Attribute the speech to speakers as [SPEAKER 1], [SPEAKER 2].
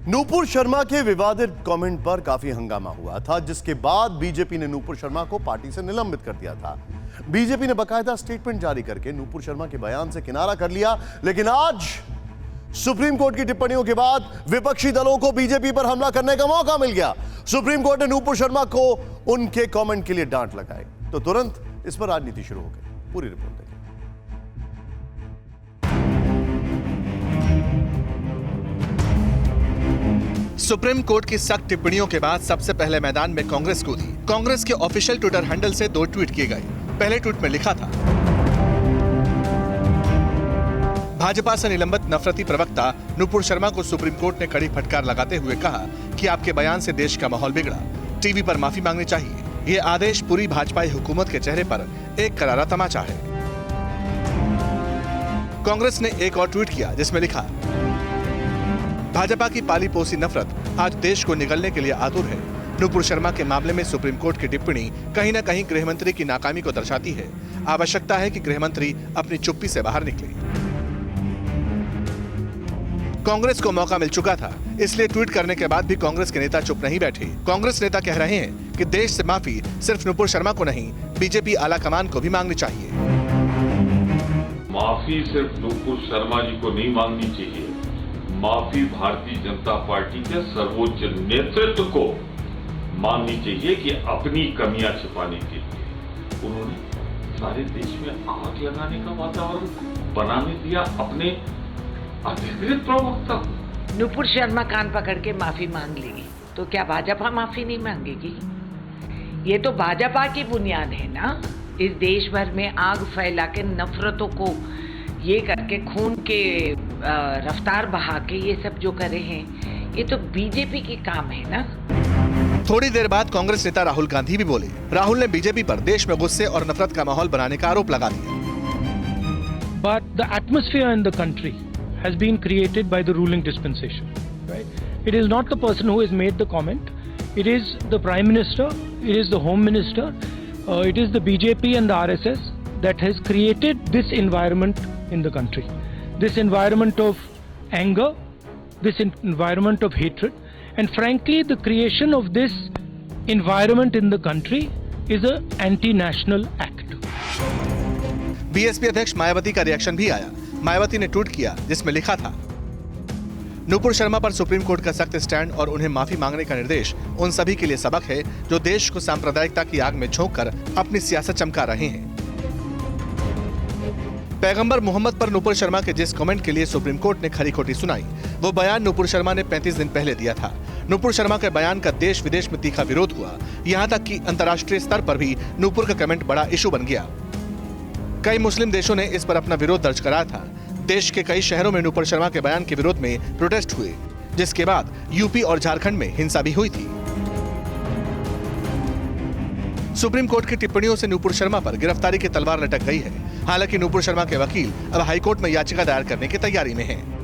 [SPEAKER 1] नूपुर शर्मा के विवादित कमेंट पर काफी हंगामा हुआ था, जिसके बाद बीजेपी ने नूपुर शर्मा को पार्टी से निलंबित कर दिया था। बीजेपी ने बकायदा स्टेटमेंट जारी करके नूपुर शर्मा के बयान से किनारा कर लिया। लेकिन आज सुप्रीम कोर्ट की टिप्पणियों के बाद विपक्षी दलों को बीजेपी पर हमला करने का मौका मिल गया। सुप्रीम कोर्ट ने नूपुर शर्मा को उनके कमेंट के लिए डांट लगाई, तो तुरंत इस पर राजनीति शुरू हो गई। पूरी रिपोर्ट देखें।
[SPEAKER 2] सुप्रीम कोर्ट की सख्त टिप्पणियों के बाद सबसे पहले मैदान में कांग्रेस कूदी। कांग्रेस के ऑफिशियल ट्विटर हैंडल से 2 ट्वीट किए गए। पहले ट्वीट में लिखा था, भाजपा से निलंबित नफरती प्रवक्ता नूपुर शर्मा को सुप्रीम कोर्ट ने कड़ी फटकार लगाते हुए कहा कि आपके बयान से देश का माहौल बिगड़ा, टीवी पर माफी मांगनी चाहिए। ये आदेश पूरी भाजपाई हुकूमत के चेहरे पर एक करारा तमाचा है। कांग्रेस ने एक और ट्वीट किया जिसमें लिखा, भाजपा की पाली पोसी नफरत आज देश को निगलने के लिए आतुर है। नूपुर शर्मा के मामले में सुप्रीम कोर्ट की टिप्पणी कहीं न कहीं गृहमंत्री की नाकामी को दर्शाती है। आवश्यकता है कि गृहमंत्री अपनी चुप्पी से बाहर निकले। कांग्रेस को मौका मिल चुका था, इसलिए ट्वीट करने के बाद भी कांग्रेस के नेता चुप नहीं बैठे। कांग्रेस नेता कह रहे हैं कि देश से माफी सिर्फ नूपुर शर्मा को नहीं, बीजेपी आला कमान को भी मांगनी चाहिए।
[SPEAKER 3] माफी सिर्फ नूपुर शर्मा जी को नहीं मांगनी चाहिए, माफी भारतीय जनता पार्टी के सर्वोच्च नेतृत्व को मांगनी चाहिए कि अपनी कमियां छिपाने के लिए उन्होंने सारे देश में आग लगाने का वातावरण बनाने दिया अपने अधिकृत प्रवक्ता को।
[SPEAKER 4] नूपुर शर्मा कान पकड़ के माफी मांग लेगी तो क्या भाजपा माफी नहीं मांगेगी? ये तो भाजपा की बुनियाद है ना, इस देश भर में आग फैला के नफरतों को ये करके खून के रफ्तार बहा के ये सब जो करे हैं, ये तो बीजेपी की काम है ना।
[SPEAKER 2] थोड़ी देर बाद कांग्रेस नेता राहुल गांधी भी बोले। राहुल ने बीजेपी पर देश में गुस्से और नफरत का माहौल बनाने का आरोप लगा दिया।
[SPEAKER 5] But the atmosphere in the country has been created by the ruling dispensation, right? It is not the person who has made the comment. It is the Prime Minister, it is the Home Minister, it is the BJP and the RSS that has created this environment in the country. This environment of anger, this environment of hatred, and frankly the creation of this environment in the country is an anti-national act.
[SPEAKER 2] BSP अध्यक्ष मायावती का reaction भी आया। मायावती ने tweet किया जिसमें लिखा था, नूपुर शर्मा पर सुप्रीम कोर्ट का सख्त स्टैंड और उन्हें माफी मांगने का निर्देश उन सभी के लिए सबक है जो देश को सांप्रदायिकता की आग में झोंककर अपनी सियासत चमका रहे हैं। पैगंबर मोहम्मद पर नूपुर शर्मा के जिस कमेंट के लिए सुप्रीम कोर्ट ने खरी खोटी सुनाई, वो बयान नूपुर शर्मा ने 35 दिन पहले दिया था। नूपुर शर्मा के बयान का देश विदेश में तीखा विरोध हुआ, यहाँ तक कि अंतर्राष्ट्रीय स्तर पर भी नूपुर का कमेंट बड़ा इशू बन गया। कई मुस्लिम देशों ने इस पर अपना विरोध दर्ज कराया था। देश के कई शहरों में नूपुर शर्मा के बयान के विरोध में प्रोटेस्ट हुए, जिसके बाद यूपी और झारखंड में हिंसा भी हुई थी। सुप्रीम कोर्ट की टिप्पणियों से नूपुर शर्मा पर गिरफ्तारी की तलवार लटक गई है। हालांकि नूपुर शर्मा के वकील अब हाईकोर्ट में याचिका दायर करने की तैयारी में हैं।